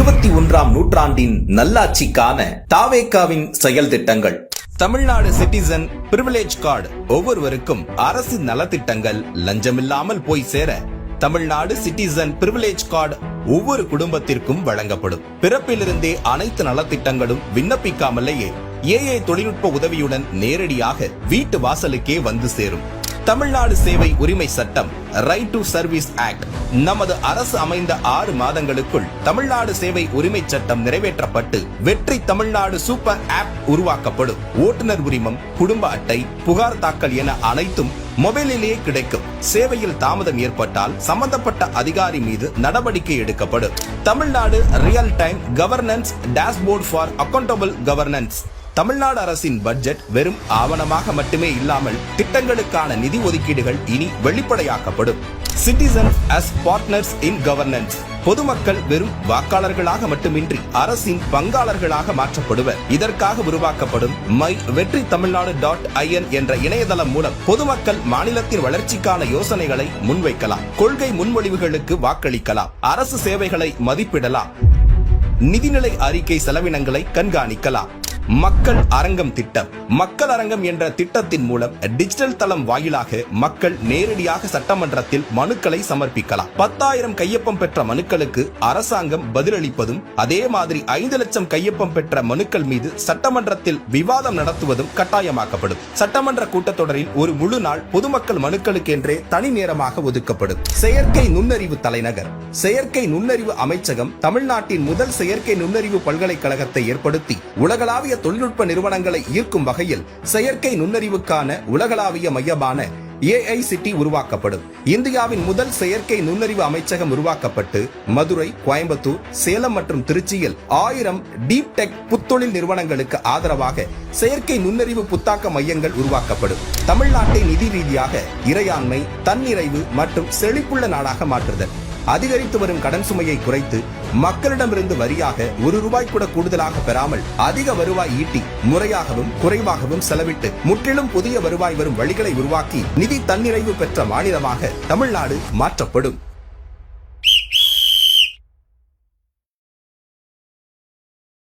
21ஆம் நூற்றாண்டின் நல்லாட்சிக்கான தாவேகாவின் செயல் திட்டங்கள். தமிழ்நாடு சிட்டிசன் பிரிவிலேஜ் கார்டு ஒவ்வொருவருக்கும் அரசு நலத்திட்டங்கள் லஞ்சமில்லாமல் போய் சேர தமிழ்நாடு சிட்டிசன் பிரிவிலேஜ் கார்டு ஒவ்வொரு குடும்பத்திற்கும் வழங்கப்படும். பிறப்பிலிருந்தே அனைத்து நலத்திட்டங்களும் விண்ணப்பிக்காமலேயே ஏஐ தொழில்நுட்ப உதவியுடன் நேரடியாக வீட்டு வாசலுக்கே வந்து சேரும். தமிழ்நாடு சேவை உரிமை சட்டம் ரைட் டு சர்வீஸ் ஆக்ட் நமது அரசு அமைந்த 6 மாதங்களுக்குள் தமிழ்நாடு சேவை உரிமை சட்டம் நிறைவேற்றப்பட்டு வெற்றி தமிழ்நாடு சூப்பர் ஆப் உருவாக்கப்படும். ஓட்டுநர் உரிமம், குடும்ப அட்டை, புகார் தாக்கல் என அனைத்தும் மொபைலிலேயே கிடைக்கும். சேவையில் தாமதம் ஏற்பட்டால் சம்பந்தப்பட்ட அதிகாரி மீது நடவடிக்கை எடுக்கப்படும். Tamil Nadu real time governance dashboard for accountable governance. Tamil Nadu அரசின் பட்ஜெட் வெறும் ஆவணமாக மட்டுமே இல்லாமல் திட்டங்களுக்கான நிதி ஒதுக்கீடுகள் இனி வெளிப்படையாக்கப்படும். Citizen as partners in governance. பொதுமக்கள் வெறும் வாக்காளர்களாக மட்டுமின்றி அரசின் பங்காளர்களாக மாற்றப்படுவர். இதற்காக உருவாக்கப்படும் மை வெற்றி தமிழ்நாடு .in என்ற இணையதளம் மூலம் பொதுமக்கள் மாநிலத்தின் வளர்ச்சிக்கான யோசனைகளை முன்வைக்கலாம், கொள்கை முன்மொழிவுகளுக்கு வாக்களிக்கலாம், அரசு சேவைகளை மதிப்பிடலாம், நிதிநிலை அறிக்கை செலவினங்களை கண்காணிக்கலாம். மக்கள் அரங்கம் திட்டம். மக்கள் அரங்கம் என்ற திட்டத்தின் மூலம் டிஜிட்டல் தளம் வாயிலாக மக்கள் நேரடியாக சட்டமன்றத்தில் மனுக்களை சமர்ப்பிக்கலாம். 10,000 கையொப்பம் பெற்ற மனுக்களுக்கு அரசாங்கம் பதிலளிப்பதும், அதே மாதிரி 5 லட்சம் கையொப்பம் பெற்ற மனுக்கள் மீது சட்டமன்றத்தில் விவாதம் நடத்துவதும் கட்டாயமாக்கப்படும். சட்டமன்ற கூட்டத்தொடரில் ஒரு முழு நாள் பொதுமக்கள் மனுக்களுக்கென்றே தனி நேரமாக ஒதுக்கப்படும். செயற்கை நுண்ணறிவு தலைநகர். செயற்கை நுண்ணறிவு அமைச்சகம் தமிழ்நாட்டின் முதல் செயற்கை நுண்ணறிவு பல்கலைக்கழகத்தை ஏற்படுத்தி உலகளாவிய தொழில்நுட்ப நிறுவனங்களை ஈர்க்கும் வகையில் செயற்கை நுண்ணறிவுக்கான உலகளாவிய மையமான AICT உருவாக்கப்படும். இந்தியாவின் முதல் செயற்கை நுண்ணறிவு அமைச்சகம் உருவாக்கப்பட்டு மதுரை, கோயம்புத்தூர், சேலம் மற்றும் திருச்சியில் 1000 டீப் டெக் புத்தொழில் நிறுவனங்களுக்கு ஆதரவாக செயற்கை நுண்ணறிவு புத்தாக்க மையங்கள் உருவாக்கப்படும். தமிழ்நாட்டை நிதி ரீதியாக இறையாண்மை, தன்னிறைவு மற்றும் செழிப்புள்ள நாடாக மாற்றுதல். அதிகரித்து வரும் கடன் சுமையை குறைத்து மக்களிடமிருந்து வரியாக ₹1 கூட கூடுதலாக பெறாமல் அதிக வருவாய் ஈட்டி முறையாகவும் குறைவாகவும் செலவிட்டு முற்றிலும் புதிய வருவாய் வரும் வழிகளை உருவாக்கி நிதி தன்னிறைவு பெற்ற மாநிலமாக தமிழ்நாடு மாற்றப்படும்.